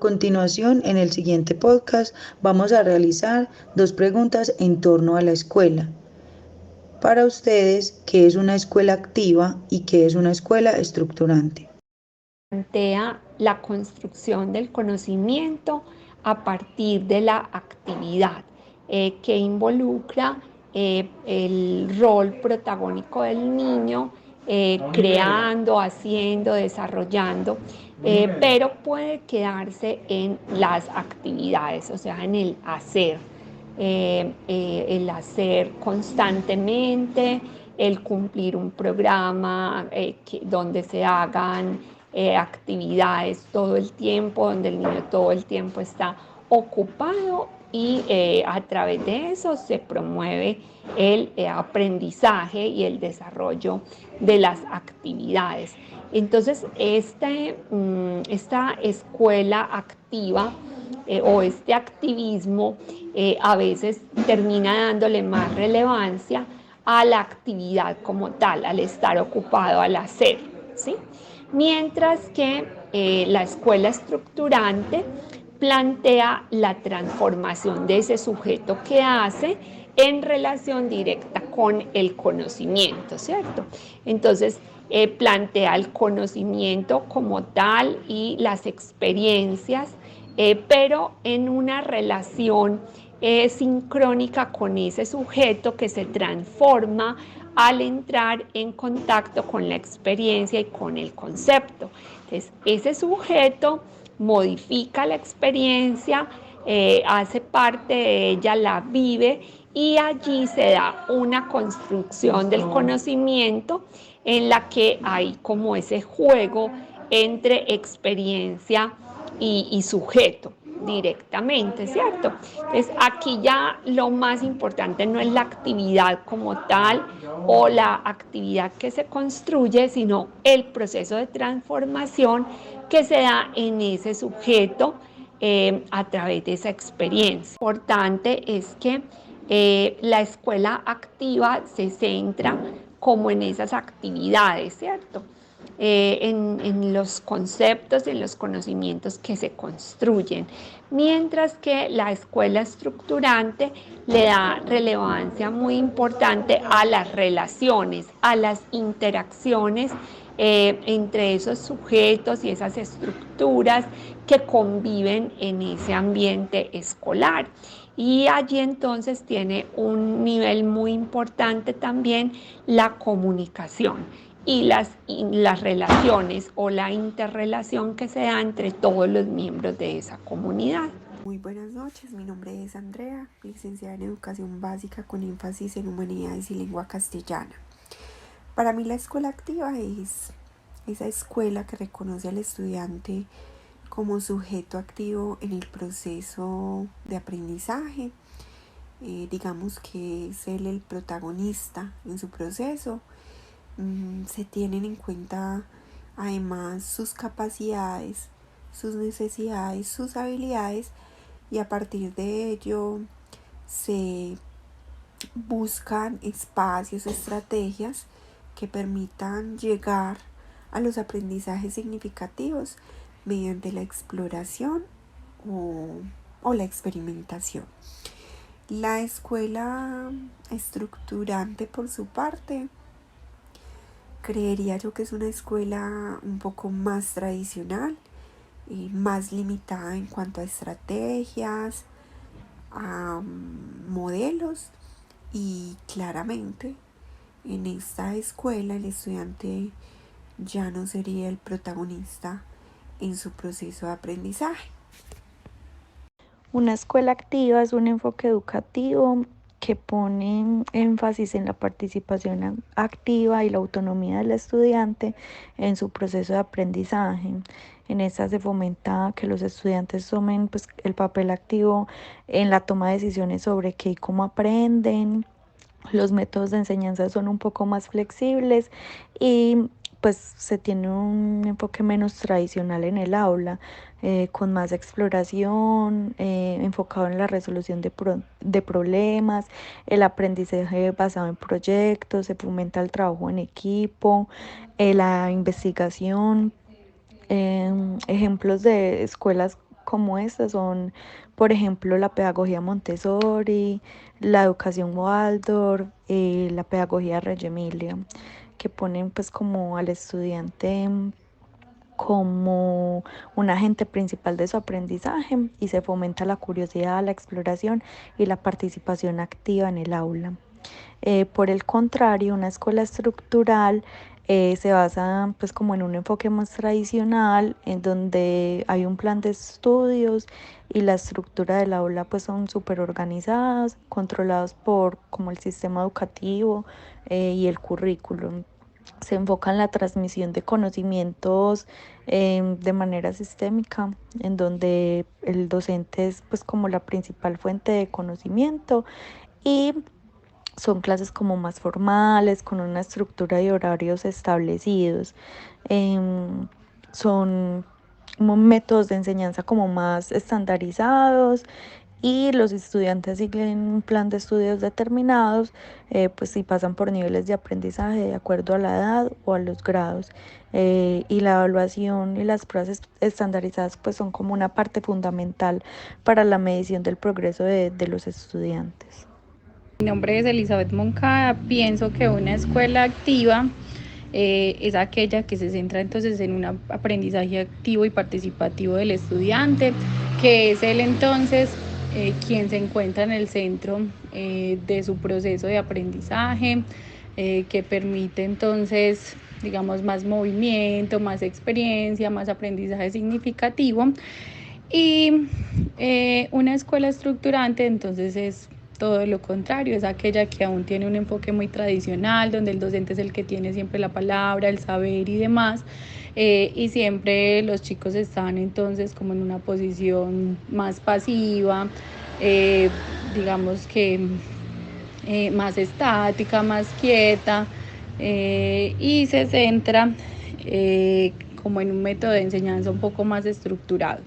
continuación, en el siguiente podcast, vamos a realizar dos preguntas en torno a la escuela. Para ustedes, ¿qué es una escuela activa y qué es una escuela estructurante? Plantea la construcción del conocimiento a partir de la actividad que involucra el rol protagónico del niño, creando, haciendo, desarrollando, pero puede quedarse en las actividades, o sea, en el hacer constantemente, el cumplir un programa donde se hagan actividades todo el tiempo, donde el niño todo el tiempo está ocupado y a través de eso se promueve el aprendizaje y el desarrollo de las actividades. Entonces, esta escuela activa o este activismo a veces termina dándole más relevancia a la actividad como tal, al estar ocupado, al hacer, ¿sí? Mientras que la escuela estructurante plantea la transformación de ese sujeto que hace en relación directa con el conocimiento, ¿cierto? Entonces, plantea el conocimiento como tal y las experiencias, pero en una relación sincrónica con ese sujeto que se transforma al entrar en contacto con la experiencia y con el concepto. Entonces, ese sujeto modifica la experiencia, hace parte de ella, la vive y allí se da una construcción del conocimiento en la que hay como ese juego entre experiencia y sujeto directamente, ¿cierto? Entonces, aquí ya lo más importante no es la actividad como tal o la actividad que se construye, sino el proceso de transformación que se da en ese sujeto a través de esa experiencia. Lo importante es que la escuela activa se centra como en esas actividades, ¿cierto? En los conceptos, en los conocimientos que se construyen, mientras que la escuela estructurante le da relevancia muy importante a las relaciones, a las interacciones entre esos sujetos y esas estructuras que conviven en ese ambiente escolar. Y allí entonces tiene un nivel muy importante también la comunicación y las relaciones o la interrelación que se da entre todos los miembros de esa comunidad. Muy buenas noches, mi nombre es Andrea, licenciada en Educación Básica con énfasis en Humanidades y Lengua Castellana. Para mí la escuela activa es esa escuela que reconoce al estudiante como sujeto activo en el proceso de aprendizaje. Digamos que es él el protagonista en su proceso. Se tienen en cuenta además sus capacidades, sus necesidades, sus habilidades, y a partir de ello se buscan espacios, estrategias que permitan llegar a los aprendizajes significativos mediante la exploración o la experimentación. La escuela estructurante, por su parte, creería yo que es una escuela un poco más tradicional y más limitada en cuanto a estrategias, a modelos, y claramente en esta escuela el estudiante ya no sería el protagonista en su proceso de aprendizaje. Una escuela activa es un enfoque educativo que pone énfasis en la participación activa y la autonomía del estudiante en su proceso de aprendizaje. En esta se fomenta que los estudiantes tomen el papel activo en la toma de decisiones sobre qué y cómo aprenden. Los métodos de enseñanza son un poco más flexibles y pues se tiene un enfoque menos tradicional en el aula, con más exploración, enfocado en la resolución de problemas, el aprendizaje basado en proyectos, se fomenta el trabajo en equipo, la investigación. Ejemplos de escuelas como estas son, por ejemplo, la pedagogía Montessori, la educación Waldorf, la pedagogía Reggio Emilia, que ponen pues como al estudiante como un agente principal de su aprendizaje y se fomenta la curiosidad, la exploración y la participación activa en el aula. Por el contrario, una escuela estructural se basa pues como en un enfoque más tradicional, en donde hay un plan de estudios y la estructura del aula pues son súper organizadas, controlados por como el sistema educativo y el currículum. Se enfoca en la transmisión de conocimientos de manera sistémica, en donde el docente es pues como la principal fuente de conocimiento y son clases como más formales, con una estructura y horarios establecidos. Son métodos de enseñanza como más estandarizados y los estudiantes siguen un plan de estudios determinados, pues si pasan por niveles de aprendizaje de acuerdo a la edad o a los grados. Y la evaluación y las pruebas estandarizadas pues son como una parte fundamental para la medición del progreso de los estudiantes. Mi nombre es Elizabeth Moncada. Pienso que una escuela activa es aquella que se centra entonces en un aprendizaje activo y participativo del estudiante, que es él entonces quien se encuentra en el centro de su proceso de aprendizaje, que permite entonces, digamos, más movimiento, más experiencia, más aprendizaje significativo. Y una escuela estructurante entonces es todo lo contrario, es aquella que aún tiene un enfoque muy tradicional, donde el docente es el que tiene siempre la palabra, el saber y demás, y siempre los chicos están entonces como en una posición más pasiva, digamos que más estática, más quieta, y se centra como en un método de enseñanza un poco más estructurado.